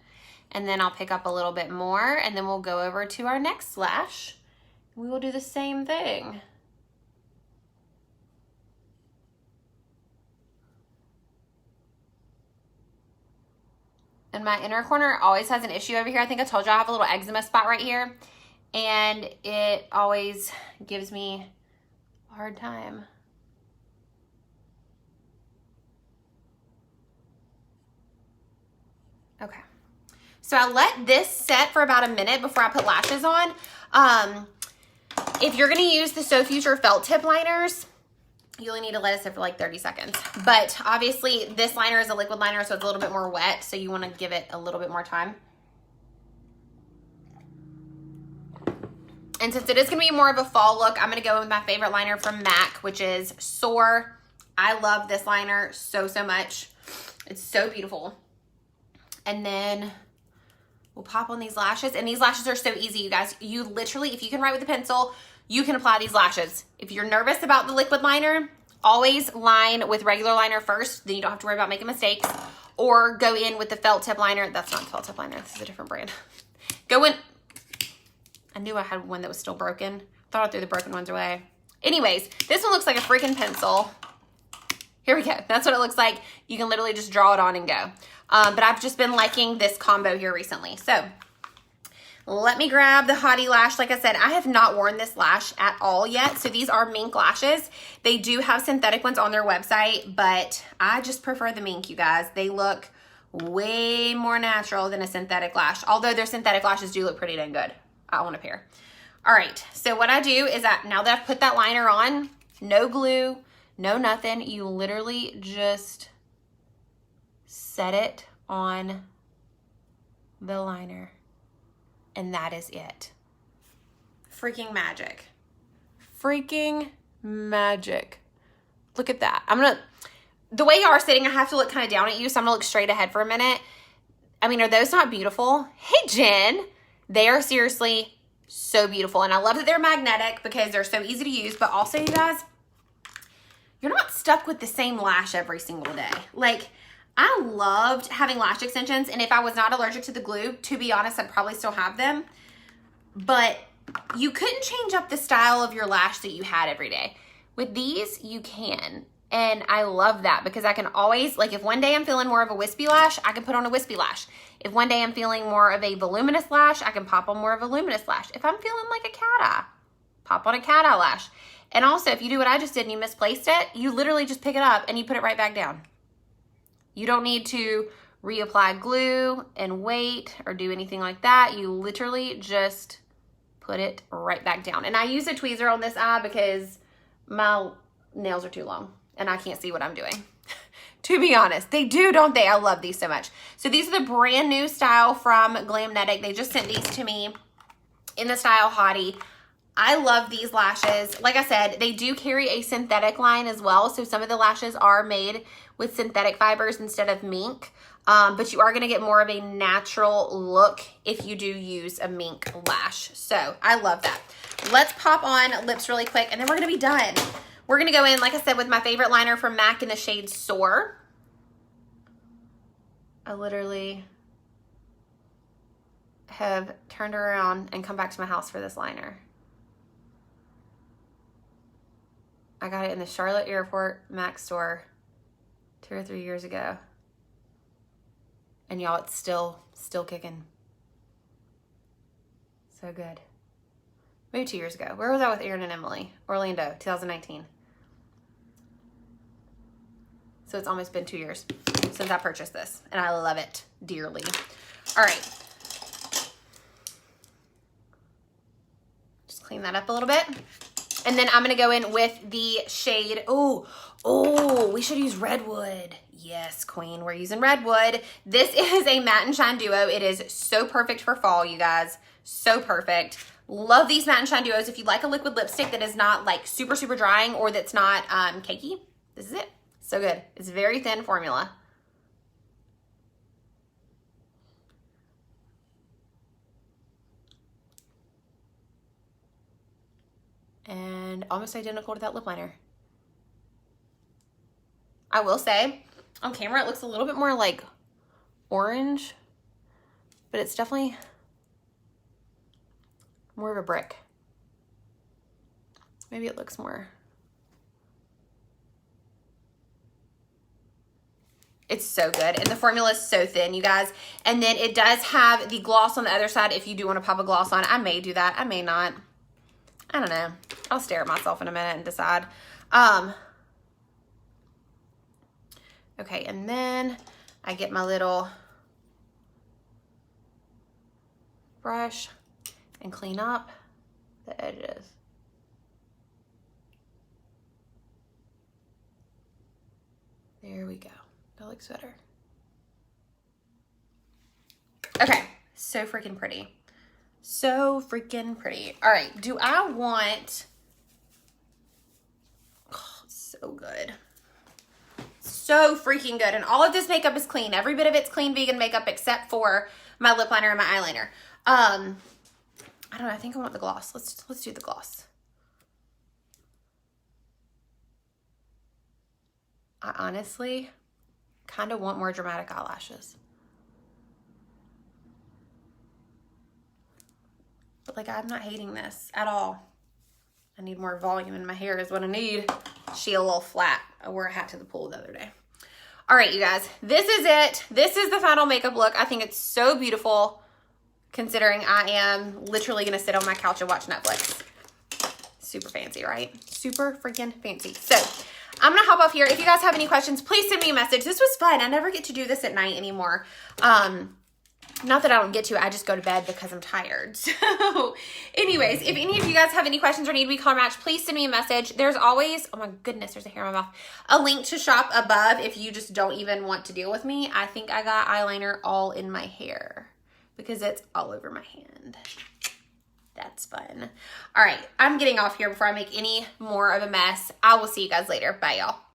And then I'll pick up a little bit more. And then we'll go over to our next lash. We will do the same thing. And my inner corner always has an issue over here. I think I told you I have a little eczema spot right here. And it always gives me a hard time. Okay. So I let this set for about a minute before I put lashes on. If you're going to use the So Future felt tip liners, you only need to let it sit for like 30 seconds. But obviously this liner is a liquid liner, so it's a little bit more wet. So you want to give it a little bit more time. And since it is going to be more of a fall look, I'm going to go with my favorite liner from MAC, which is Soar. I love this liner so, so much. It's so beautiful. And then we'll pop on these lashes. And these lashes are so easy, you guys. You literally, if you can write with a pencil, you can apply these lashes. If you're nervous about the liquid liner, always line with regular liner first. Then you don't have to worry about making mistakes. Or go in with the felt tip liner. That's not the felt tip liner. This is a different brand. Go in. I knew I had one that was still broken. Thought I threw the broken ones away. Anyways, this one looks like a freaking pencil. Here we go. That's what it looks like. You can literally just draw it on and go. But I've just been liking this combo here recently. So let me grab the Hottie Lash. Like I said, I have not worn this lash at all yet. So these are mink lashes. They do have synthetic ones on their website, but I just prefer the mink, you guys. They look way more natural than a synthetic lash. Although their synthetic lashes do look pretty dang good. I want a pair. All right, so what I do is that now that I've put that liner on, no glue, no nothing, you literally just set it on the liner. And that is it. Freaking magic. Freaking magic. Look at that. The way you are sitting, I have to look kind of down at you, so I'm gonna look straight ahead for a minute. I mean, are those not beautiful? Hey, Jen. They are seriously so beautiful. And I love that they're magnetic because they're so easy to use. But also, you guys, you're not stuck with the same lash every single day. Like, I loved having lash extensions. And if I was not allergic to the glue, to be honest, I'd probably still have them. But you couldn't change up the style of your lash that you had every day. With these, you can. And I love that because I can always, like if one day I'm feeling more of a wispy lash, I can put on a wispy lash. If one day I'm feeling more of a voluminous lash, I can pop on more of a luminous lash. If I'm feeling like a cat eye, pop on a cat eye lash. And also, if you do what I just did and you misplaced it, you literally just pick it up and you put it right back down. You don't need to reapply glue and wait or do anything like that. You literally just put it right back down. And I use a tweezer on this eye because my nails are too long and I can't see what I'm doing. To be honest, they do, don't they? I love these so much. So these are the brand new style from Glamnetic. They just sent these to me in the style Hottie. I love these lashes. Like I said, they do carry a synthetic line as well. So some of the lashes are made with synthetic fibers instead of mink. But you are going to get more of a natural look if you do use a mink lash. So I love that. Let's pop on lips really quick and then we're going to be done. We're going to go in, like I said, with my favorite liner from MAC in the shade Soar. I literally have turned around and come back to my house for this liner. I got it in the Charlotte Airport MAC store 2 or 3 years ago. And y'all, it's still kicking. So good. Maybe 2 years ago. Where was I with Aaron and Emily? Orlando, 2019. So it's almost been 2 years since I purchased this. And I love it dearly. All right. Just clean that up a little bit. And then I'm going to go in with the shade. Oh, we should use Redwood. Yes, queen. We're using Redwood. This is a matte and shine duo. It is so perfect for fall, you guys. So perfect. Love these Matte and Shine Duos. If you like a liquid lipstick that is not like super, super drying or that's not cakey, this is it. So good. It's very thin formula. And almost identical to that lip liner. I will say, on camera, it looks a little bit more like orange, but it's definitely more of a brick. Maybe it looks more. It's so good. And the formula is so thin, you guys. And then it does have the gloss on the other side if you do want to pop a gloss on. I may do that. I may not. I don't know. I'll stare at myself in a minute and decide. Okay, and then I get my little brush and clean up the edges. There we go. That looks better. Okay, so freaking pretty. So freaking pretty. All right, do I want... Oh, so good. So freaking good. And all of this makeup is clean. Every bit of it's clean vegan makeup except for my lip liner and my eyeliner. I don't know. I think I want the gloss. Let's do the gloss. I honestly kind of want more dramatic eyelashes. But like, I'm not hating this at all. I need more volume in my hair is what I need. She a little flat. I wore a hat to the pool the other day. All right, you guys, this is it. This is the final makeup look. I think it's so beautiful considering I am literally gonna sit on my couch and watch Netflix. Super fancy, right? Super freaking fancy. So I'm gonna hop off here. If you guys have any questions, please send me a message. This was fun. I never get to do this at night anymore. Not that I don't get to, I just go to bed because I'm tired. So anyways, if any of you guys have any questions or need to be color matched, please send me a message. There's always, oh my goodness, there's a hair in my mouth, a link to shop above if you just don't even want to deal with me. I think I got eyeliner all in my hair because it's all over my hand. That's fun. All right, I'm getting off here before I make any more of a mess. I will see you guys later. Bye, y'all.